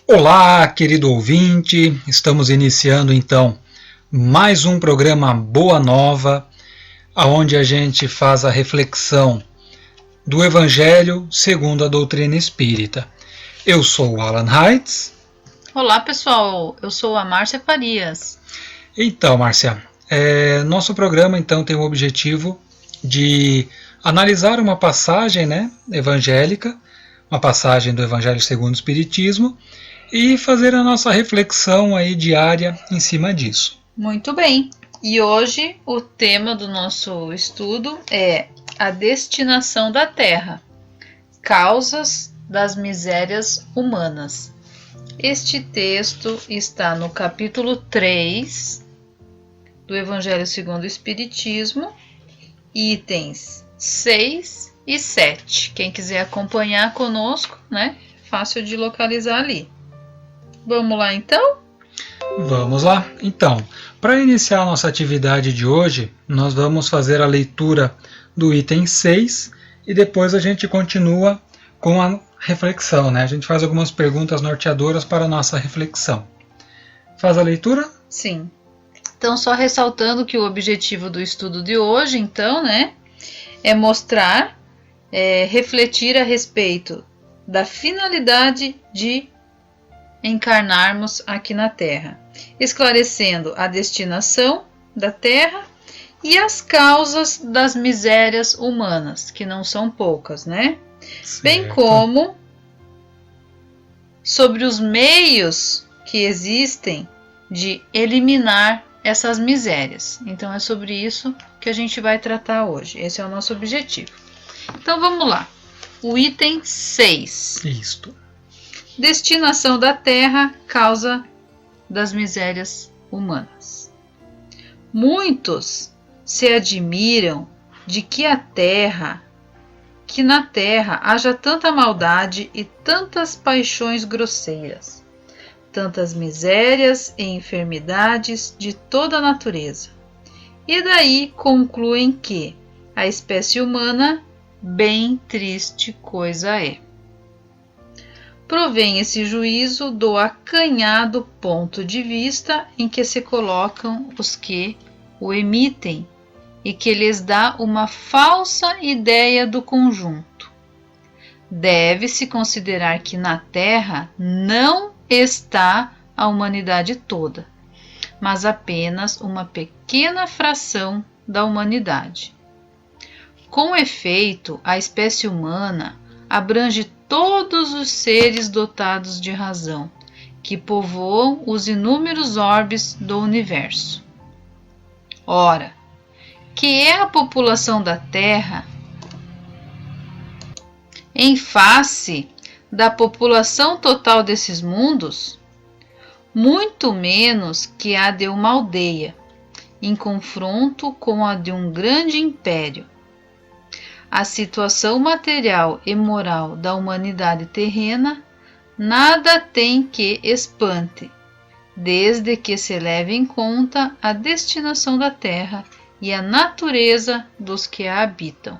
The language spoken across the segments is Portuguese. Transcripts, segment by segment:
Olá, querido ouvinte, estamos iniciando então mais um programa Boa Nova, onde a gente faz a reflexão do Evangelho segundo a doutrina espírita. Eu sou o Alan Heitz. Olá pessoal, eu sou a Márcia Farias. Então, Márcia, nosso programa então tem o objetivo de analisar uma passagem evangélica, uma passagem do Evangelho segundo o Espiritismo, e fazer a nossa reflexão aí diária em cima disso. Muito bem. E hoje o tema do nosso estudo é a destinação da Terra, causas das misérias humanas. Este texto está no capítulo 3 do Evangelho segundo o Espiritismo, itens 6 e 7. Quem quiser acompanhar conosco, fácil de localizar ali. Vamos lá então? Vamos lá. Então, para iniciar a nossa atividade de hoje, nós vamos fazer a leitura do item 6 e depois a gente continua com a reflexão, A gente faz algumas perguntas norteadoras para a nossa reflexão. Faz a leitura? Sim. Então, só ressaltando que o objetivo do estudo de hoje, então, é mostrar, refletir a respeito da finalidade de encarnarmos aqui na Terra, esclarecendo a destinação da Terra e as causas das misérias humanas, que não são poucas, Bem como sobre os meios que existem de eliminar essas misérias. Então é sobre isso que a gente vai tratar hoje. Esse é o nosso objetivo. Então vamos lá. O item 6. Isto. Destinação da Terra, causa das misérias humanas. Muitos se admiram de que na Terra haja tanta maldade e tantas paixões grosseiras, tantas misérias e enfermidades de toda a natureza. E daí concluem que a espécie humana bem triste coisa é. Provém esse juízo do acanhado ponto de vista em que se colocam os que o emitem e que lhes dá uma falsa ideia do conjunto. Deve-se considerar que na Terra não está a humanidade toda, mas apenas uma pequena fração da humanidade. Com efeito, a espécie humana abrange todos os seres dotados de razão, que povoam os inúmeros orbes do universo. Ora, que é a população da Terra, em face da população total desses mundos, muito menos que a de uma aldeia, em confronto com a de um grande império. A situação material e moral da humanidade terrena nada tem que espante, desde que se leve em conta a destinação da Terra e a natureza dos que a habitam.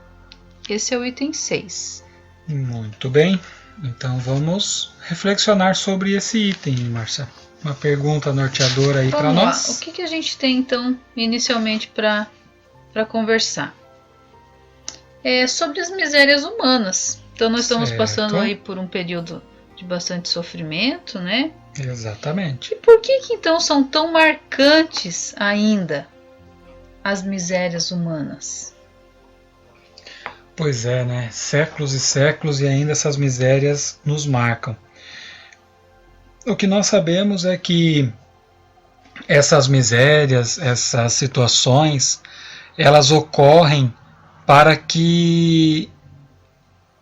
Esse é o item 6. Muito bem, então vamos reflexionar sobre esse item, Márcia. Uma pergunta norteadora aí para nós. O que a gente tem então inicialmente para conversar? É sobre as misérias humanas. Então nós estamos passando aí por um período de bastante sofrimento, Exatamente. E por que então são tão marcantes ainda as misérias humanas? Pois é, Séculos e séculos e ainda essas misérias nos marcam. O que nós sabemos é que essas misérias, essas situações, elas ocorrem para que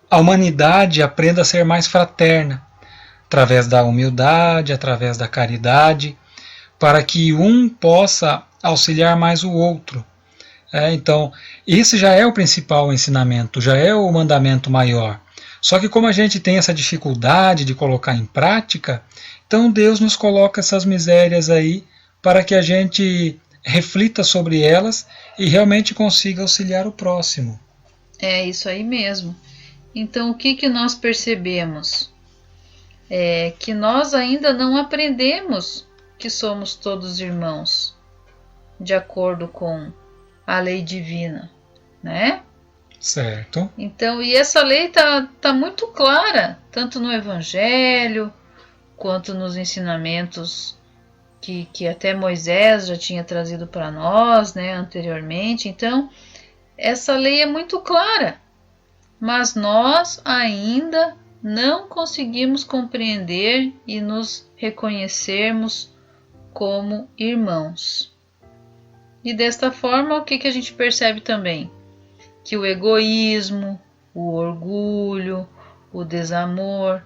a humanidade aprenda a ser mais fraterna, através da humildade, através da caridade, para que um possa auxiliar mais o outro. Então, esse já é o principal ensinamento, já é o mandamento maior. Só que como a gente tem essa dificuldade de colocar em prática, então Deus nos coloca essas misérias aí para que a gente reflita sobre elas e realmente consiga auxiliar o próximo. É isso aí mesmo. Então, o que nós percebemos? é que nós ainda não aprendemos que somos todos irmãos, de acordo com a lei divina, né? Certo. Então, e essa lei tá muito clara, tanto no Evangelho, quanto nos ensinamentos que até Moisés já tinha trazido para nós, né, anteriormente. Então, essa lei é muito clara, mas nós ainda não conseguimos compreender e nos reconhecermos como irmãos. E desta forma, o que a gente percebe também? Que o egoísmo, o orgulho, o desamor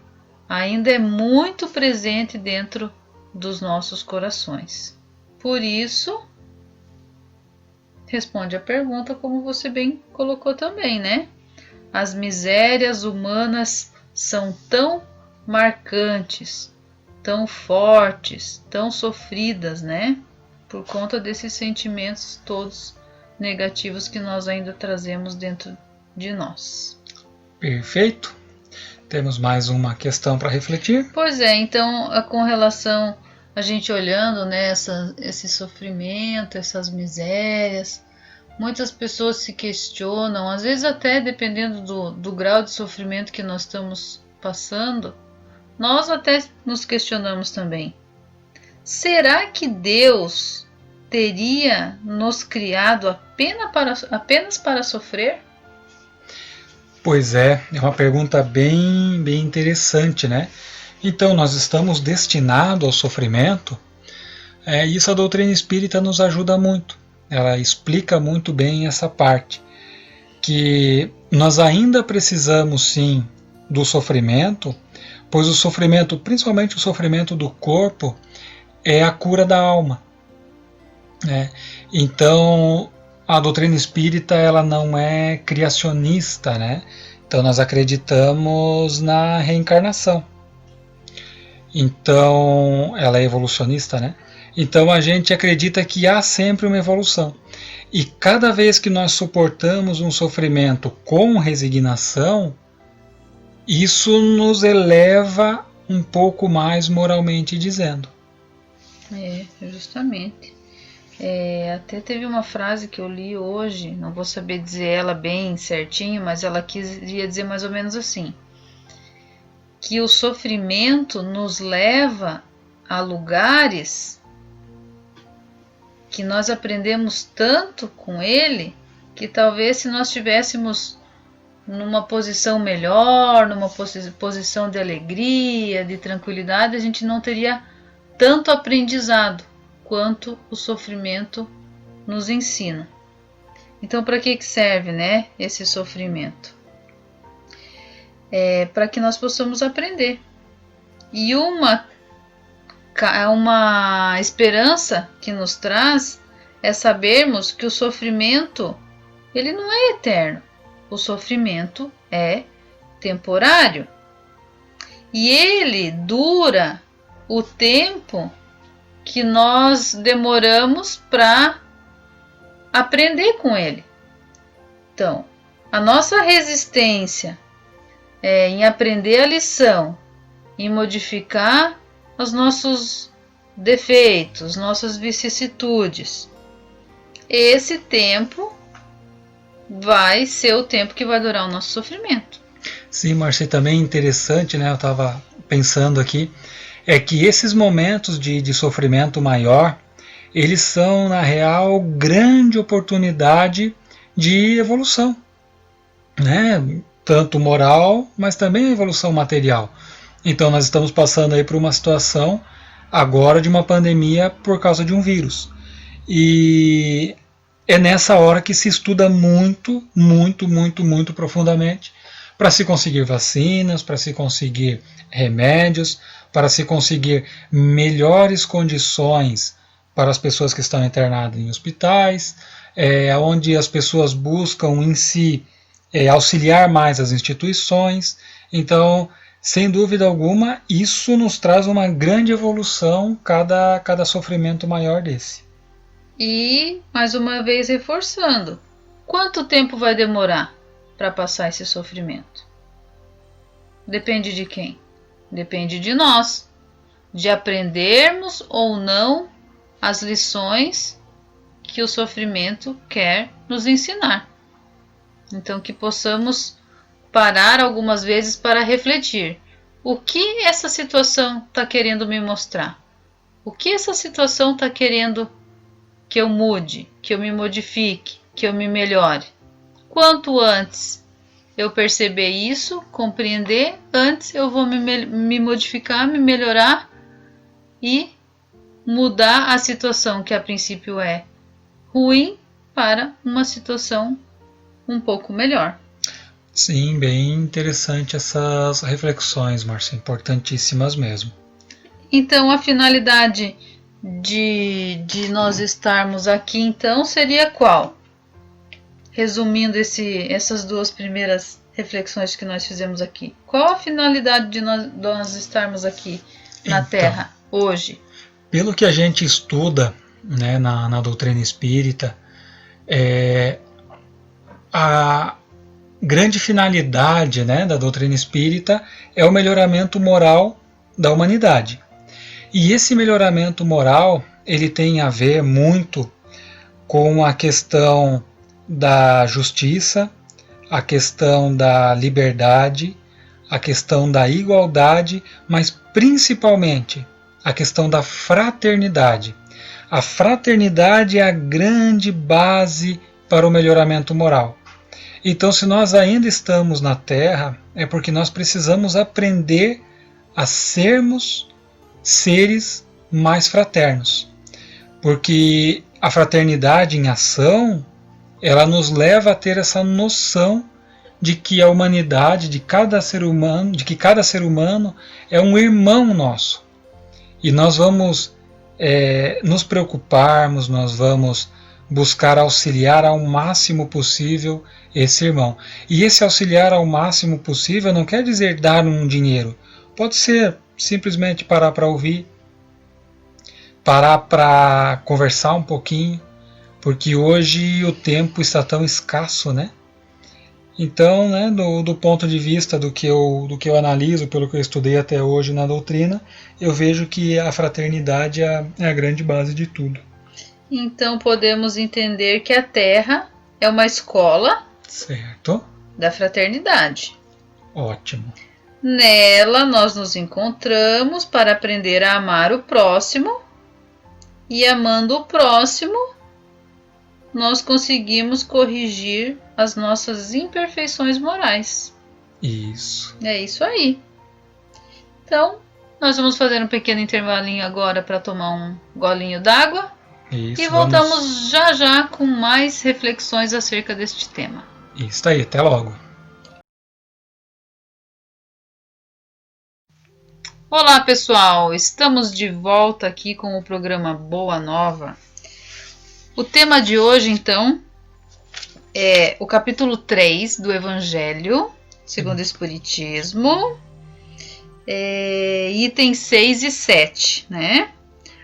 ainda é muito presente dentro dos nossos corações. Por isso, responde a pergunta como você bem colocou também, né? As misérias humanas são tão marcantes, tão fortes, tão sofridas, né? Por conta desses sentimentos todos negativos que nós ainda trazemos dentro de nós. Perfeito. Temos mais uma questão para refletir? Pois é, então, com relação a gente olhando, né, esse sofrimento, essas misérias, muitas pessoas se questionam, às vezes até dependendo do grau de sofrimento que nós estamos passando, nós até nos questionamos também. Será que Deus teria nos criado apenas para sofrer? Pois é uma pergunta bem interessante, né? Então, nós estamos destinados ao sofrimento? Isso a doutrina espírita nos ajuda muito. Ela explica muito bem essa parte, que nós ainda precisamos sim do sofrimento, pois o sofrimento, principalmente o sofrimento do corpo, é a cura da alma. Então, a doutrina espírita ela não é criacionista, né? Então nós acreditamos na reencarnação. Então, ela é evolucionista, né? Então a gente acredita que há sempre uma evolução. E cada vez que nós suportamos um sofrimento com resignação, isso nos eleva um pouco mais moralmente dizendo. Justamente. Até teve uma frase que eu li hoje, não vou saber dizer ela bem certinho, mas ela queria dizer mais ou menos assim, que o sofrimento nos leva a lugares que nós aprendemos tanto com ele, que talvez se nós estivéssemos numa posição melhor, numa posição de alegria, de tranquilidade, a gente não teria tanto aprendizado quanto o sofrimento nos ensina. Então, para que serve, né, esse sofrimento? Para que nós possamos aprender. E uma esperança que nos traz é sabermos que o sofrimento ele não é eterno. O sofrimento é temporário. E ele dura o tempo que nós demoramos para aprender com ele. Então, a nossa resistência em aprender a lição, em modificar os nossos defeitos, nossas vicissitudes, esse tempo vai ser o tempo que vai durar o nosso sofrimento. Sim, Marci, também interessante, né? Eu estava pensando aqui, é que esses momentos de sofrimento maior, eles são, na real, grande oportunidade de evolução, né? Tanto moral, mas também a evolução material. Então nós estamos passando aí por uma situação agora de uma pandemia por causa de um vírus. E é nessa hora que se estuda muito profundamente para se conseguir vacinas, para se conseguir remédios, para se conseguir melhores condições para as pessoas que estão internadas em hospitais, onde as pessoas buscam em si auxiliar mais as instituições. Então, sem dúvida alguma, isso nos traz uma grande evolução, cada sofrimento maior desse. E, mais uma vez reforçando, quanto tempo vai demorar para passar esse sofrimento? Depende de quem? Depende de nós, de aprendermos ou não as lições que o sofrimento quer nos ensinar. Então, que possamos parar algumas vezes para refletir. O que essa situação está querendo me mostrar? O que essa situação está querendo que eu mude, que eu me modifique, que eu me melhore? Quanto antes eu perceber isso, compreender, antes eu vou me modificar, me melhorar e mudar a situação que a princípio é ruim para uma situação um pouco melhor. Sim, bem interessante essas reflexões, Márcia, importantíssimas mesmo. Então, a finalidade de nós estarmos aqui, então, seria qual? Resumindo essas duas primeiras reflexões que nós fizemos aqui. Qual a finalidade de nós estarmos aqui na Terra hoje? Pelo que a gente estuda, né, na doutrina espírita, a grande finalidade, né, da doutrina espírita é o melhoramento moral da humanidade. E esse melhoramento moral, ele tem a ver muito com a questão da justiça, a questão da liberdade, a questão da igualdade, mas principalmente a questão da fraternidade. A fraternidade é a grande base para o melhoramento moral. Então, se nós ainda estamos na Terra, é porque nós precisamos aprender a sermos seres mais fraternos. Porque a fraternidade em ação, ela nos leva a ter essa noção de que a humanidade, de que cada ser humano é um irmão nosso. E nós vamos nos preocuparmos, nós vamos buscar auxiliar ao máximo possível esse irmão. E esse auxiliar ao máximo possível não quer dizer dar um dinheiro. Pode ser simplesmente parar para ouvir, parar para conversar um pouquinho, porque hoje o tempo está tão escasso, né? Então, né, do ponto de vista do que eu analiso, pelo que eu estudei até hoje na doutrina, eu vejo que a fraternidade é a grande base de tudo. Então podemos entender que a Terra é uma escola, certo, da fraternidade. Ótimo. Nela nós nos encontramos para aprender a amar o próximo, e amando o próximo, nós conseguimos corrigir as nossas imperfeições morais. Isso. É isso aí. Então, nós vamos fazer um pequeno intervalinho agora para tomar um golinho d'água. Isso, e voltamos já com mais reflexões acerca deste tema. Isso aí, até logo. Olá pessoal, estamos de volta aqui com o programa Boa Nova. O tema de hoje então é o capítulo 3 do Evangelho segundo o Espiritismo, itens 6 e 7, né?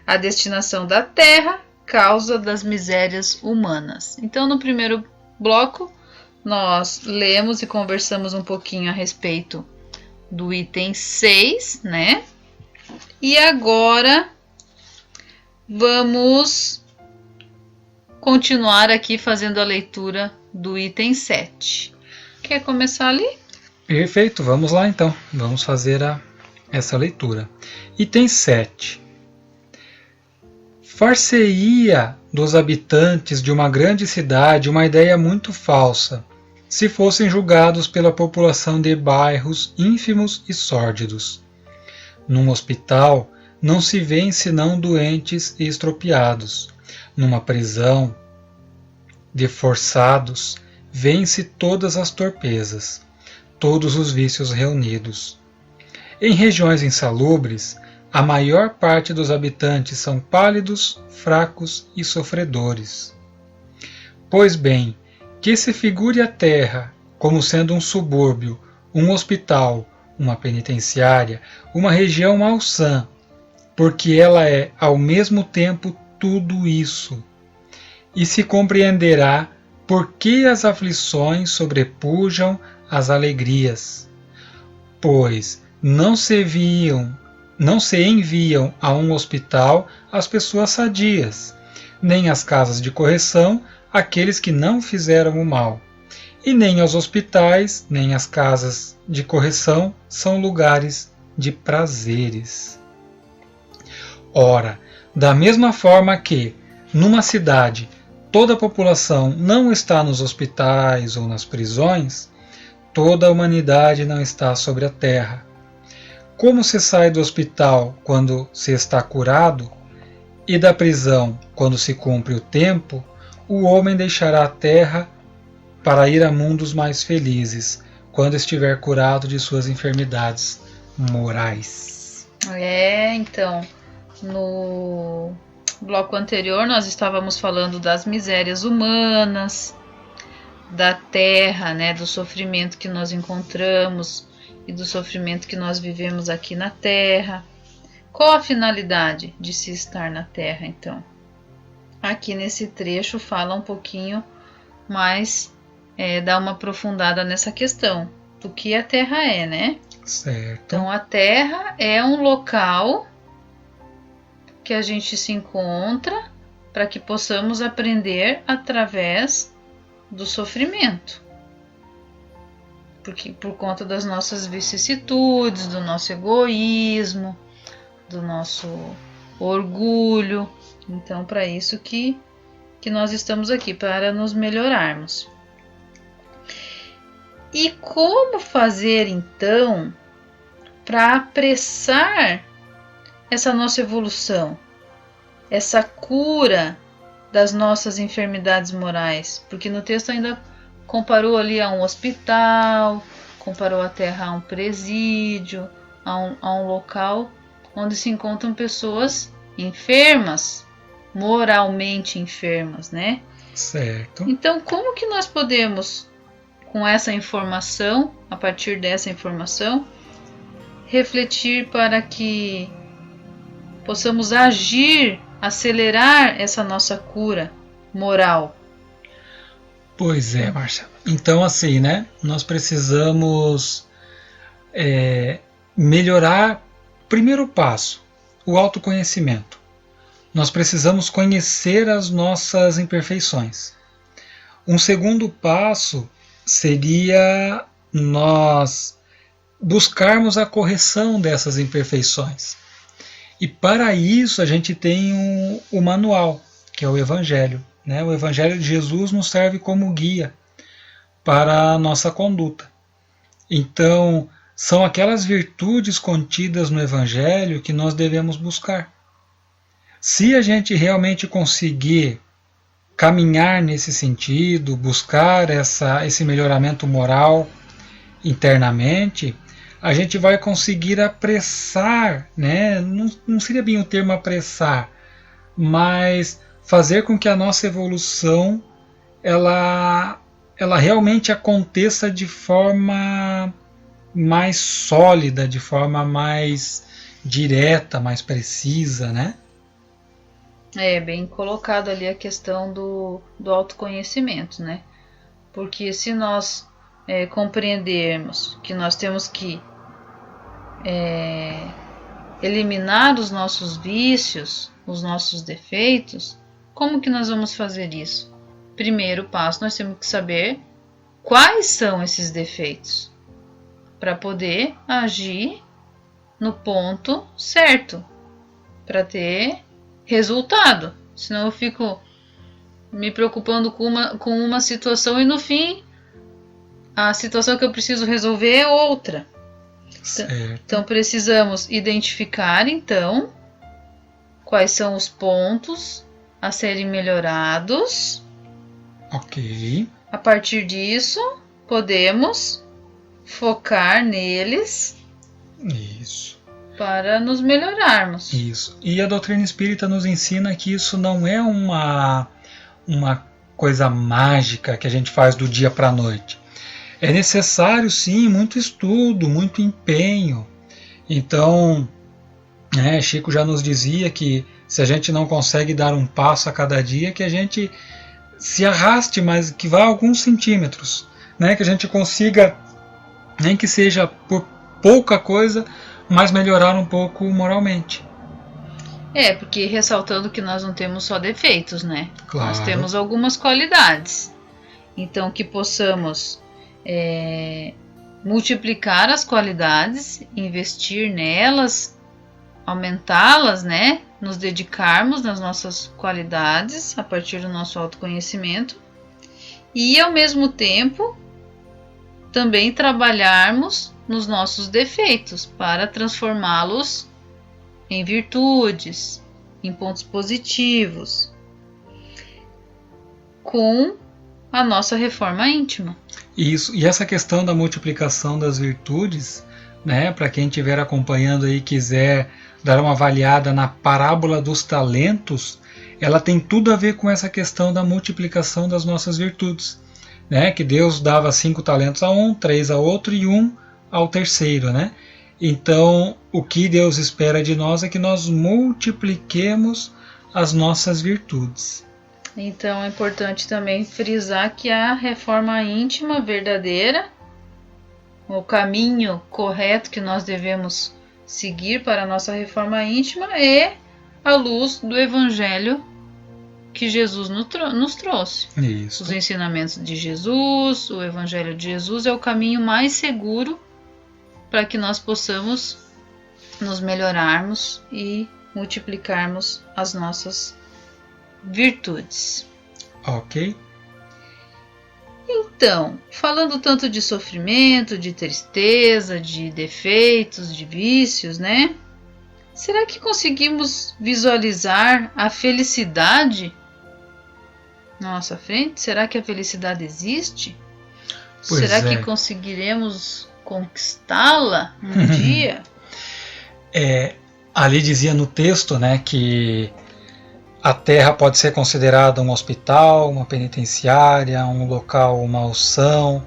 A destinação da Terra, causa das misérias humanas. Então, no primeiro bloco, nós lemos e conversamos um pouquinho a respeito do item 6, né? E agora vamos continuar aqui fazendo a leitura do item 7. Quer começar ali? Perfeito, vamos lá então. Vamos fazer essa leitura. Item 7. Far-se-ia dos habitantes de uma grande cidade uma ideia muito falsa, se fossem julgados pela população de bairros ínfimos e sórdidos. Num hospital não se vêem senão doentes e estropiados. Numa prisão de forçados vêem-se todas as torpezas, todos os vícios reunidos. Em regiões insalubres, a maior parte dos habitantes são pálidos, fracos e sofredores. Pois bem, que se figure a terra como sendo um subúrbio, um hospital, uma penitenciária, uma região malsã, porque ela é ao mesmo tempo tudo isso. E se compreenderá por que as aflições sobrepujam as alegrias. Pois, não se enviam a um hospital as pessoas sadias, nem às casas de correção aqueles que não fizeram o mal. E nem aos hospitais, nem às casas de correção são lugares de prazeres. Ora, da mesma forma que, numa cidade, toda a população não está nos hospitais ou nas prisões, toda a humanidade não está sobre a terra. Como se sai do hospital quando se está curado, e da prisão quando se cumpre o tempo, o homem deixará a terra para ir a mundos mais felizes, quando estiver curado de suas enfermidades morais. Então, no bloco anterior nós estávamos falando das misérias humanas, da terra, né, do sofrimento que nós encontramos e do sofrimento que nós vivemos aqui na terra. Qual a finalidade de se estar na terra, então? Aqui nesse trecho fala um pouquinho mais, dá uma aprofundada nessa questão do que a terra é, né? Certo. Então a terra é um local que a gente se encontra para que possamos aprender através do sofrimento. Porque por conta das nossas vicissitudes, do nosso egoísmo, do nosso orgulho. Então, para isso que nós estamos aqui, para nos melhorarmos. E como fazer, então, para apressar essa nossa evolução, essa cura das nossas enfermidades morais? Porque no texto ainda comparou ali a um hospital, comparou a terra a um presídio, a um local onde se encontram pessoas enfermas, moralmente enfermas, né? Certo. Então, como que nós podemos, com essa informação, a partir dessa informação, refletir para que possamos agir, acelerar essa nossa cura moral? Pois é, Márcia. Então, assim, né? Nós precisamos melhorar. Primeiro passo, o autoconhecimento. Nós precisamos conhecer as nossas imperfeições. Um segundo passo seria nós buscarmos a correção dessas imperfeições. E para isso a gente tem o manual, que é o Evangelho. O Evangelho de Jesus nos serve como guia para a nossa conduta. Então, são aquelas virtudes contidas no Evangelho que nós devemos buscar. Se a gente realmente conseguir caminhar nesse sentido, buscar esse melhoramento moral internamente, a gente vai conseguir apressar, né? Não seria bem o termo apressar, mas fazer com que a nossa evolução ela realmente aconteça de forma mais sólida, de forma mais direta, mais precisa, né? Bem colocado ali a questão do autoconhecimento, né? Porque se nós compreendermos que nós temos que eliminar os nossos vícios, os nossos defeitos, como que nós vamos fazer isso? Primeiro passo, nós temos que saber quais são esses defeitos, para poder agir no ponto certo, para ter resultado. Senão eu fico me preocupando com uma situação e no fim a situação que eu preciso resolver é outra. Certo. Então precisamos identificar então quais são os pontos a serem melhorados. Ok. A partir disso, podemos focar neles. Isso. Para nos melhorarmos. Isso. E a doutrina espírita nos ensina que isso não é uma coisa mágica que a gente faz do dia para a noite. É necessário, sim, muito estudo, muito empenho. Então, Chico já nos dizia que se a gente não consegue dar um passo a cada dia, que a gente se arraste, mas que vá alguns centímetros, que a gente consiga, nem que seja por pouca coisa, mas melhoraram um pouco moralmente. Porque ressaltando que nós não temos só defeitos, né? Claro. Nós temos algumas qualidades. Então, que possamos multiplicar as qualidades, investir nelas, aumentá-las, né? Nos dedicarmos nas nossas qualidades a partir do nosso autoconhecimento e, ao mesmo tempo, também trabalharmos nos nossos defeitos para transformá-los em virtudes, em pontos positivos, com a nossa reforma íntima. Isso, e essa questão da multiplicação das virtudes, né, para quem estiver acompanhando aí e quiser dar uma avaliada na parábola dos talentos, ela tem tudo a ver com essa questão da multiplicação das nossas virtudes, né, que Deus dava 5 talentos a um, 3 a outro e 1 ao terceiro, né? Então, o que Deus espera de nós é que nós multipliquemos as nossas virtudes. Então, é importante também frisar que a reforma íntima verdadeira, o caminho correto que nós devemos seguir para a nossa reforma íntima é a luz do Evangelho que Jesus nos trouxe. Isso. Os ensinamentos de Jesus, o Evangelho de Jesus é o caminho mais seguro para que nós possamos nos melhorarmos e multiplicarmos as nossas virtudes. Ok. Então, falando tanto de sofrimento, de tristeza, de defeitos, de vícios, né? Será que conseguimos visualizar a felicidade na nossa frente? Será que a felicidade existe? Será que conseguiremos conquistá-la um dia? Ali dizia no texto, né, que a Terra pode ser considerada um hospital, uma penitenciária, um local, uma alção,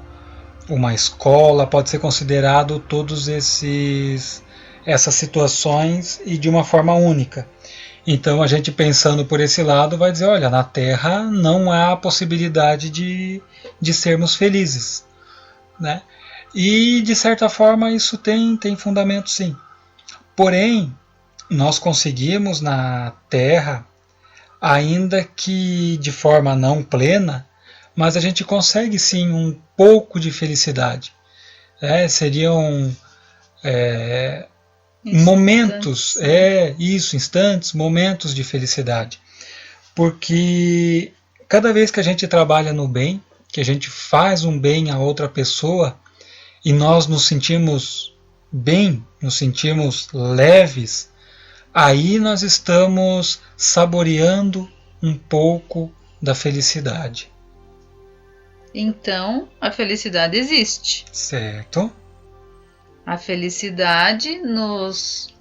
uma escola, pode ser considerado todos essas situações e de uma forma única. Então a gente pensando por esse lado vai dizer, olha, na Terra não há possibilidade de sermos felizes, né? E de certa forma isso tem fundamento, sim. Porém, nós conseguimos na Terra, ainda que de forma não plena, mas a gente consegue sim um pouco de felicidade. Seriam momentos, instantes, momentos de felicidade. Porque cada vez que a gente trabalha no bem, que a gente faz um bem a outra pessoa, e nós nos sentimos bem, nos sentimos leves, aí nós estamos saboreando um pouco da felicidade. Então, a felicidade existe. Certo. A felicidade nós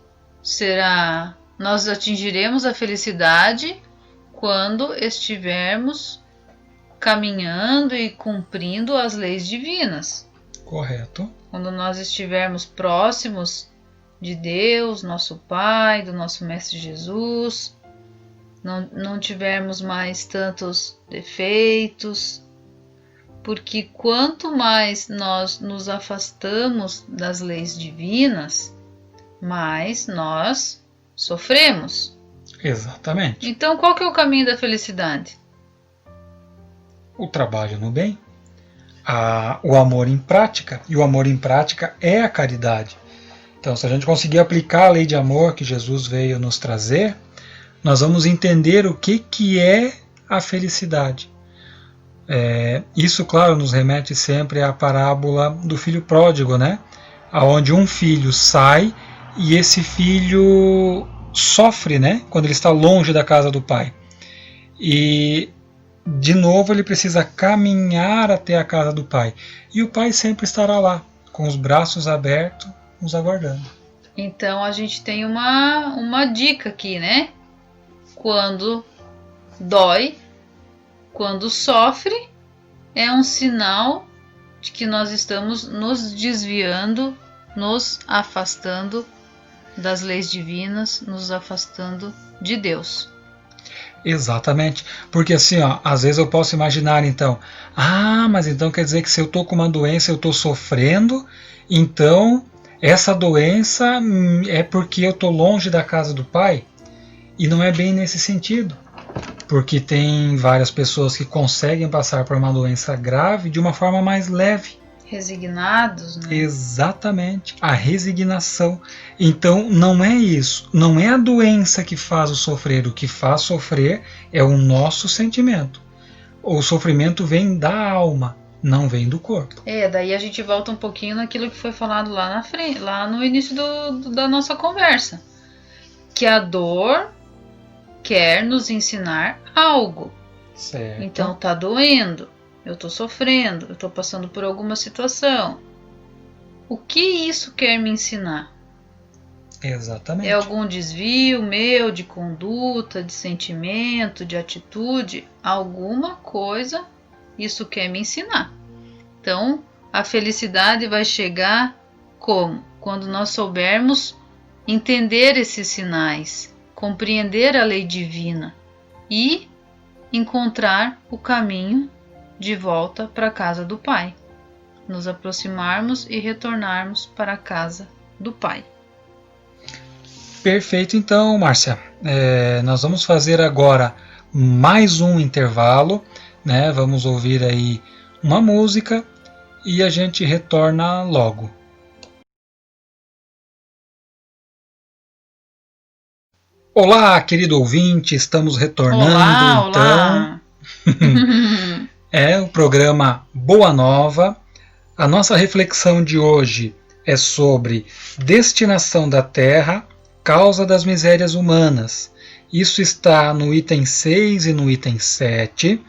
atingiremos a felicidade quando estivermos caminhando e cumprindo as leis divinas. Correto. Quando nós estivermos próximos de Deus, nosso Pai, do nosso Mestre Jesus, não tivermos mais tantos defeitos, porque quanto mais nós nos afastamos das leis divinas, mais nós sofremos. Exatamente. Então, qual que é o caminho da felicidade? O trabalho no bem, o amor em prática, e o amor em prática é a caridade. Então, se a gente conseguir aplicar a lei de amor que Jesus veio nos trazer, nós vamos entender o que é a felicidade. Isso, claro, nos remete sempre à parábola do filho pródigo, né? Onde um filho sai e esse filho sofre, né? Quando ele está longe da casa do pai. E, de novo, ele precisa caminhar até a casa do pai. E o pai sempre estará lá, com os braços abertos, nos aguardando. Então, a gente tem uma dica aqui, né? Quando dói, quando sofre, é um sinal de que nós estamos nos desviando, nos afastando das leis divinas, nos afastando de Deus. Exatamente, porque assim, às vezes eu posso imaginar então, mas então quer dizer que se eu estou com uma doença, eu estou sofrendo, então essa doença é porque eu estou longe da casa do Pai? E não é bem nesse sentido, porque tem várias pessoas que conseguem passar por uma doença grave de uma forma mais leve. Resignados, né? Exatamente, a resignação. Então não é isso, não é a doença que faz o sofrer, o que faz sofrer é o nosso sentimento. O sofrimento vem da alma, não vem do corpo. Daí a gente volta um pouquinho naquilo que foi falado lá na frente, lá no início da nossa conversa, que a dor quer nos ensinar algo. Certo. Então tá doendo, eu tô sofrendo, eu tô passando por alguma situação. O que isso quer me ensinar? Exatamente. É algum desvio meu de conduta, de sentimento, de atitude? Alguma coisa isso quer me ensinar. Então, a felicidade vai chegar como? Quando nós soubermos entender esses sinais, compreender a lei divina e encontrar o caminho de volta para a casa do Pai. Nos aproximarmos e retornarmos para a casa do Pai. Perfeito, então, Márcia. Nós vamos fazer agora mais um intervalo, né? Vamos ouvir aí uma música e a gente retorna logo. Olá, querido ouvinte, estamos retornando Olá. O programa Boa Nova. A nossa reflexão de hoje é sobre destinação da Terra, causa das misérias humanas. Isso está no item 6 e no item 7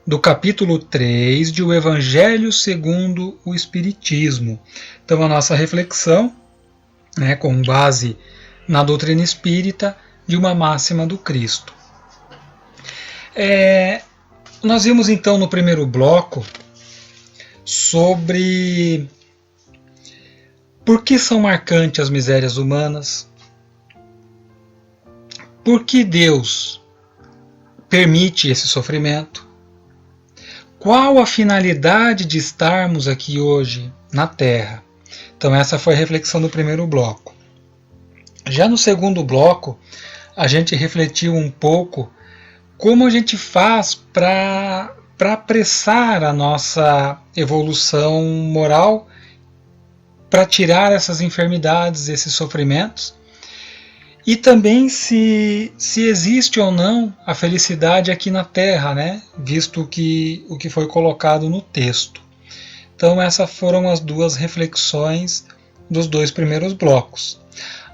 do capítulo 3 de O Evangelho segundo o Espiritismo. Então a nossa reflexão, com base na doutrina espírita, de uma máxima do Cristo. Nós vimos então no primeiro bloco sobre por que são marcantes as misérias humanas, por que Deus permite esse sofrimento, qual a finalidade de estarmos aqui hoje na Terra. Então essa foi a reflexão do primeiro bloco. Já no segundo bloco, a gente refletiu um pouco como a gente faz para apressar a nossa evolução moral, para tirar essas enfermidades, esses sofrimentos, e também se existe ou não a felicidade aqui na Terra, né? Visto o que foi colocado no texto. Então essas foram as duas reflexões dos dois primeiros blocos.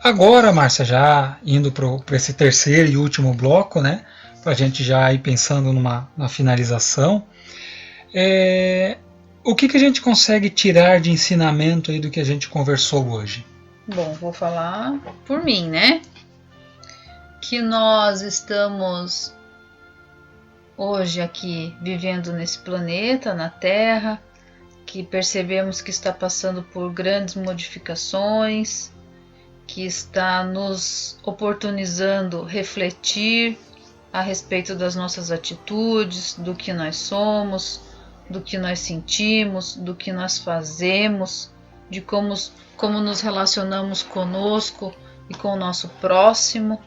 Agora, Márcia, já indo para esse terceiro e último bloco, né? Para a gente já ir pensando na finalização, o que a gente consegue tirar de ensinamento aí do que a gente conversou hoje? Bom, vou falar por mim, né? Que nós estamos hoje aqui vivendo nesse planeta, na Terra, que percebemos que está passando por grandes modificações, que está nos oportunizando refletir a respeito das nossas atitudes, do que nós somos, do que nós sentimos, do que nós fazemos, de como nos relacionamos conosco e com o nosso próximo.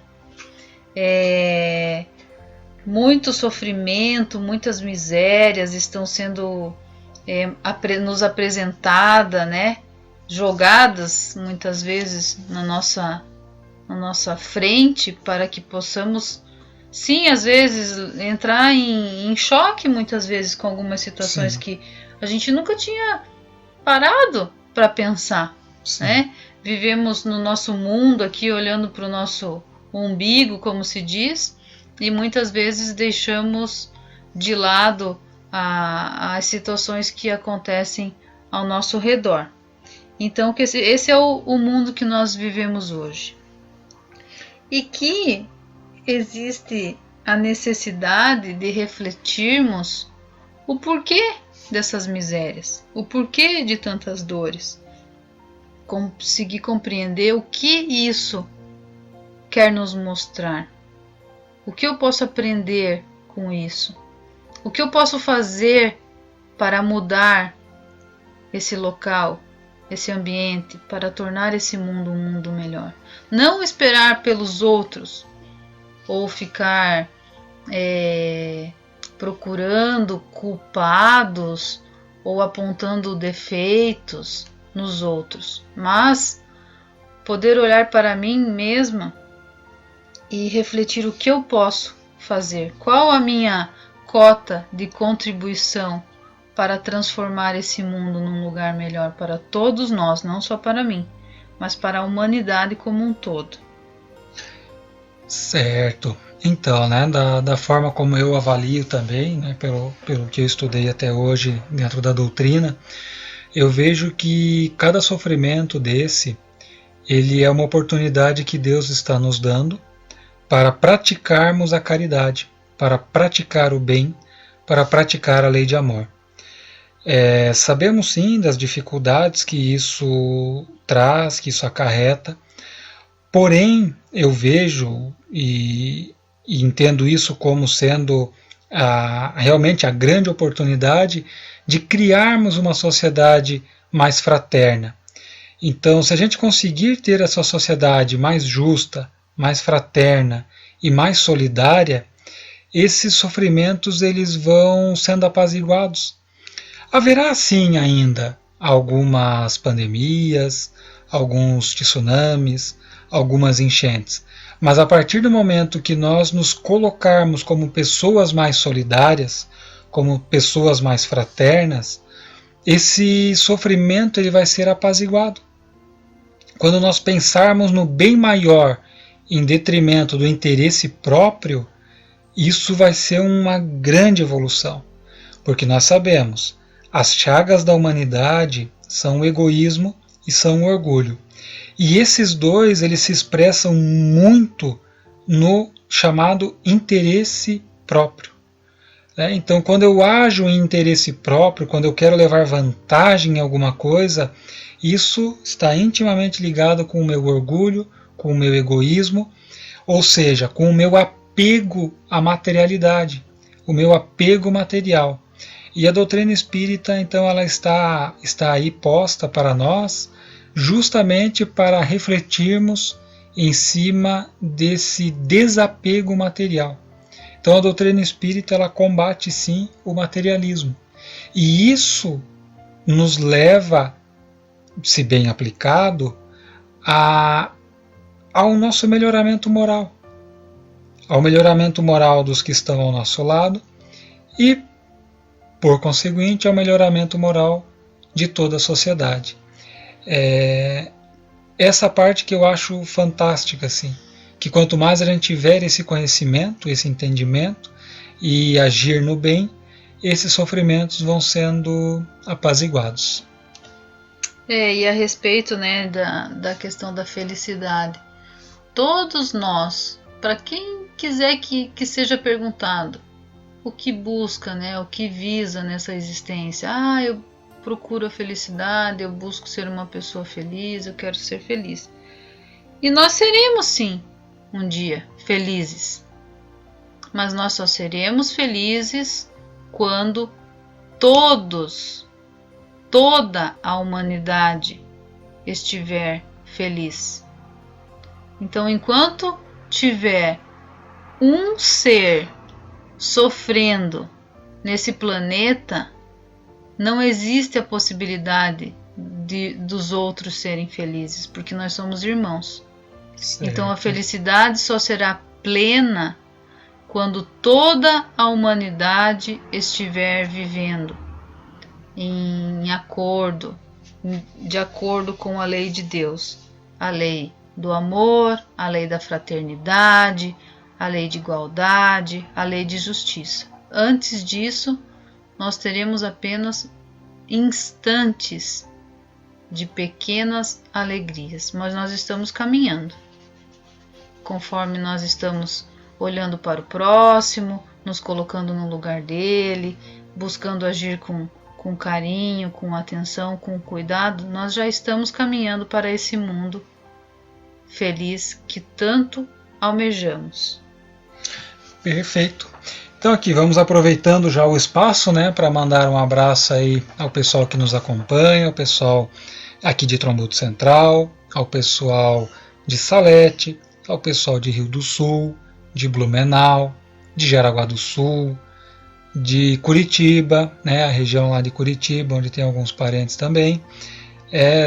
Muito sofrimento, muitas misérias estão sendo nos apresentadas, né? Jogadas muitas vezes na nossa frente, para que possamos, sim, às vezes entrar em choque muitas vezes com algumas situações, sim, que a gente nunca tinha parado para pensar, né? Vivemos no nosso mundo aqui, olhando para o nosso umbigo, como se diz, e muitas vezes deixamos de lado as situações que acontecem ao nosso redor. Então, esse é o mundo que nós vivemos hoje. E que existe a necessidade de refletirmos o porquê dessas misérias, o porquê de tantas dores. Conseguir compreender o que isso quer nos mostrar. O que eu posso aprender com isso? O que eu posso fazer para mudar esse local esse ambiente, para tornar esse mundo um mundo melhor. Não esperar pelos outros ou ficar procurando culpados ou apontando defeitos nos outros, mas poder olhar para mim mesma e refletir o que eu posso fazer, qual a minha cota de contribuição para transformar esse mundo num lugar melhor para todos nós, não só para mim, mas para a humanidade como um todo. Certo. Então, né, da forma como eu avalio também, né, pelo que eu estudei até hoje dentro da doutrina, eu vejo que cada sofrimento desse, ele é uma oportunidade que Deus está nos dando para praticarmos a caridade, para praticar o bem, para praticar a lei de amor. Sabemos sim das dificuldades que isso traz, que isso acarreta, porém eu vejo e entendo isso como sendo realmente a grande oportunidade de criarmos uma sociedade mais fraterna. Então, se a gente conseguir ter essa sociedade mais justa, mais fraterna e mais solidária, esses sofrimentos eles vão sendo apaziguados. Haverá sim ainda algumas pandemias, alguns tsunamis, algumas enchentes, mas a partir do momento que nós nos colocarmos como pessoas mais solidárias, como pessoas mais fraternas, esse sofrimento ele vai ser apaziguado. Quando nós pensarmos no bem maior em detrimento do interesse próprio, isso vai ser uma grande evolução, porque nós sabemos, as chagas da humanidade são o egoísmo e são o orgulho. E esses dois eles se expressam muito no chamado interesse próprio. Então, quando eu ajo em interesse próprio, quando eu quero levar vantagem em alguma coisa, isso está intimamente ligado com o meu orgulho, com o meu egoísmo, ou seja, com o meu apego à materialidade, o meu apego material. E a doutrina espírita, então, ela está aí posta para nós, justamente para refletirmos em cima desse desapego material. Então a doutrina espírita ela combate sim o materialismo. E isso nos leva, se bem aplicado, ao nosso melhoramento moral. Ao melhoramento moral dos que estão ao nosso lado e, por conseguinte, ao melhoramento moral de toda a sociedade. Essa parte que eu acho fantástica, assim, que quanto mais a gente tiver esse conhecimento, esse entendimento e agir no bem, esses sofrimentos vão sendo apaziguados. E a respeito, né, da questão da felicidade, todos nós, para quem quiser que seja perguntado, o que busca, né, o que visa nessa existência, eu procuro a felicidade, eu busco ser uma pessoa feliz, eu quero ser feliz. E nós seremos sim, um dia, felizes. Mas nós só seremos felizes quando toda a humanidade estiver feliz. Então, enquanto tiver um ser sofrendo nesse planeta, não existe a possibilidade dos outros serem felizes, porque nós somos irmãos. Certo. Então a felicidade só será plena quando toda a humanidade estiver vivendo de acordo com a lei de Deus, a lei do amor, a lei da fraternidade, a lei de igualdade, a lei de justiça. Antes disso, nós teremos apenas instantes de pequenas alegrias, mas nós estamos caminhando. Conforme nós estamos olhando para o próximo, nos colocando no lugar dele, buscando agir com carinho, com atenção, com cuidado, nós já estamos caminhando para esse mundo feliz que tanto almejamos. Perfeito. Então aqui vamos aproveitando já o espaço, né, para mandar um abraço aí ao pessoal que nos acompanha, ao pessoal aqui de Trombudo Central, ao pessoal de Salete, ao pessoal de Rio do Sul, de Blumenau, de Jaraguá do Sul, de Curitiba, né, a região lá de Curitiba, onde tem alguns parentes também.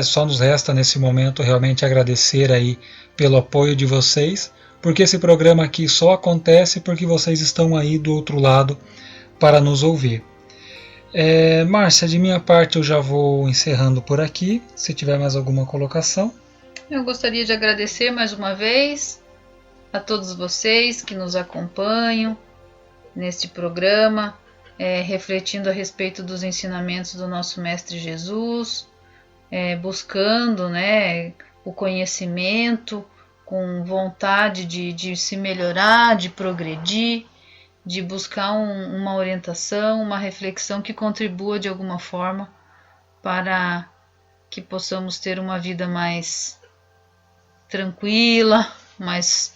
Só nos resta nesse momento realmente agradecer aí pelo apoio de vocês, porque esse programa aqui só acontece porque vocês estão aí do outro lado para nos ouvir. Márcia, de minha parte eu já vou encerrando por aqui, se tiver mais alguma colocação. Eu gostaria de agradecer mais uma vez a todos vocês que nos acompanham neste programa, refletindo a respeito dos ensinamentos do nosso Mestre Jesus, buscando, né, o conhecimento, com vontade de se melhorar, de progredir, de buscar uma orientação, uma reflexão que contribua de alguma forma para que possamos ter uma vida mais tranquila, mais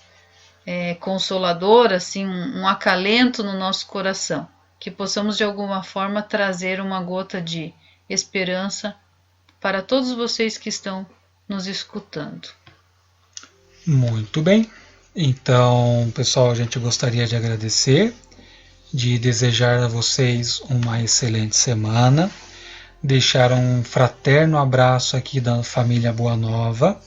consoladora, assim, um acalento no nosso coração, que possamos de alguma forma trazer uma gota de esperança para todos vocês que estão nos escutando. Muito bem. Então, pessoal, a gente gostaria de agradecer, de desejar a vocês uma excelente semana, deixar um fraterno abraço aqui da família Boa Nova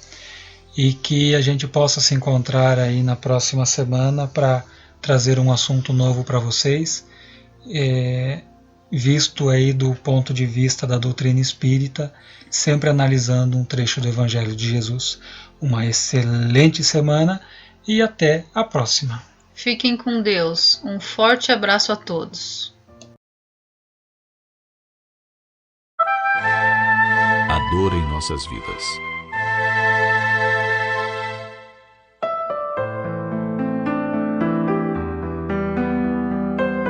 e que a gente possa se encontrar aí na próxima semana para trazer um assunto novo para vocês, visto aí do ponto de vista da doutrina espírita, sempre analisando um trecho do Evangelho de Jesus. Uma excelente semana e até a próxima. Fiquem com Deus. Um forte abraço a todos. A dor em nossas vidas.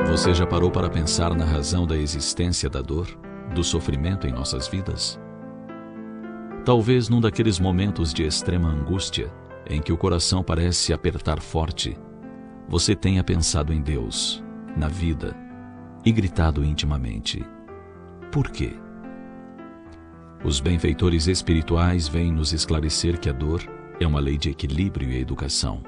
Você já parou para pensar na razão da existência da dor, do sofrimento em nossas vidas? Talvez num daqueles momentos de extrema angústia, em que o coração parece apertar forte, você tenha pensado em Deus, na vida, e gritado intimamente: por quê? Os benfeitores espirituais vêm nos esclarecer que a dor é uma lei de equilíbrio e educação.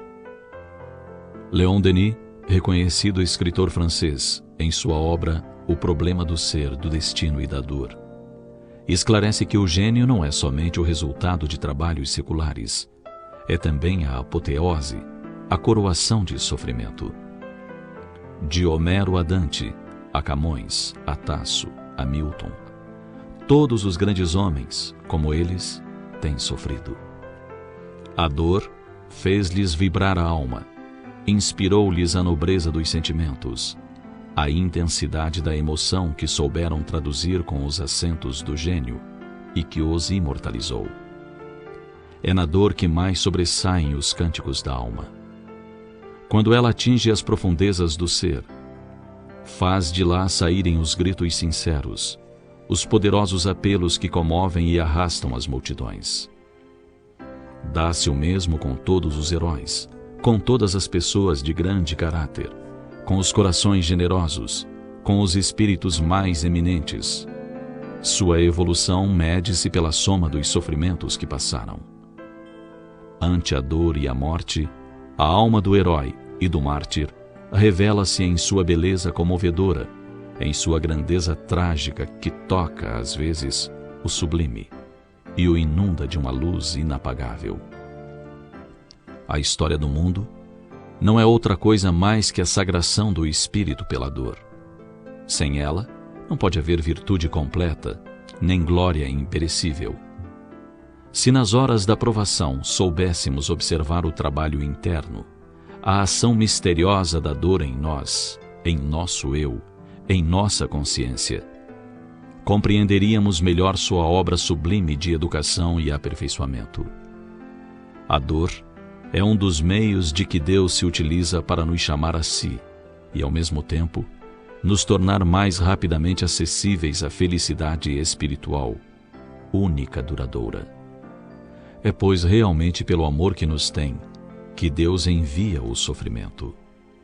Léon Denis, reconhecido escritor francês, em sua obra O Problema do Ser, do Destino e da Dor, esclarece que o gênio não é somente o resultado de trabalhos seculares, é também a apoteose, a coroação de sofrimento. De Homero a Dante, a Camões, a Tasso, a Milton, todos os grandes homens, como eles, têm sofrido. A dor fez-lhes vibrar a alma, inspirou-lhes a nobreza dos sentimentos, a intensidade da emoção que souberam traduzir com os acentos do gênio e que os imortalizou. É na dor que mais sobressaem os cânticos da alma. Quando ela atinge as profundezas do ser, faz de lá saírem os gritos sinceros, os poderosos apelos que comovem e arrastam as multidões. Dá-se o mesmo com todos os heróis, com todas as pessoas de grande caráter, com os corações generosos, com os espíritos mais eminentes. Sua evolução mede-se pela soma dos sofrimentos que passaram. Ante a dor e a morte, a alma do herói e do mártir revela-se em sua beleza comovedora, em sua grandeza trágica que toca, às vezes, o sublime e o inunda de uma luz inapagável. A história do mundo não é outra coisa mais que a sagração do espírito pela dor. Sem ela, não pode haver virtude completa, nem glória imperecível. Se nas horas da provação soubéssemos observar o trabalho interno, a ação misteriosa da dor em nós, em nosso eu, em nossa consciência, compreenderíamos melhor sua obra sublime de educação e aperfeiçoamento. A dor é um dos meios de que Deus se utiliza para nos chamar a si e, ao mesmo tempo, nos tornar mais rapidamente acessíveis à felicidade espiritual, única duradoura. É, pois, realmente pelo amor que nos tem, que Deus envia o sofrimento.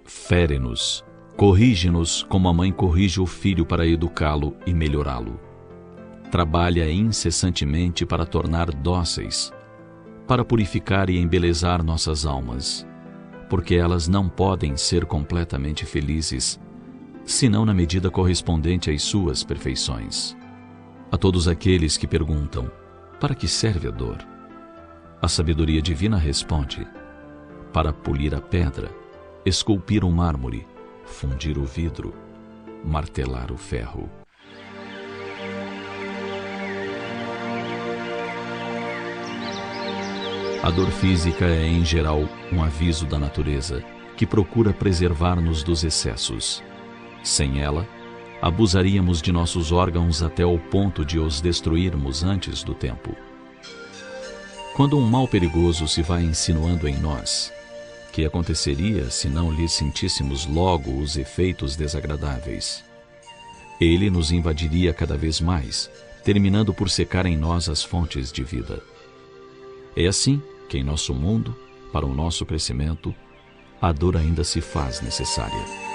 Fere-nos, corrige-nos como a mãe corrige o filho para educá-lo e melhorá-lo. trabalha incessantemente para tornar dóceis, para purificar e embelezar nossas almas, porque elas não podem ser completamente felizes, senão na medida correspondente às suas perfeições. A todos aqueles que perguntam: para que serve a dor? A sabedoria divina responde: para polir a pedra, esculpir o mármore, fundir o vidro, martelar o ferro. A dor física é, em geral, um aviso da natureza que procura preservar-nos dos excessos. Sem ela, abusaríamos de nossos órgãos até o ponto de os destruirmos antes do tempo. Quando um mal perigoso se vai insinuando em nós, que aconteceria se não lhe sentíssemos logo os efeitos desagradáveis? Ele nos invadiria cada vez mais, terminando por secar em nós as fontes de vida. É assim que em nosso mundo, para o nosso crescimento, a dor ainda se faz necessária.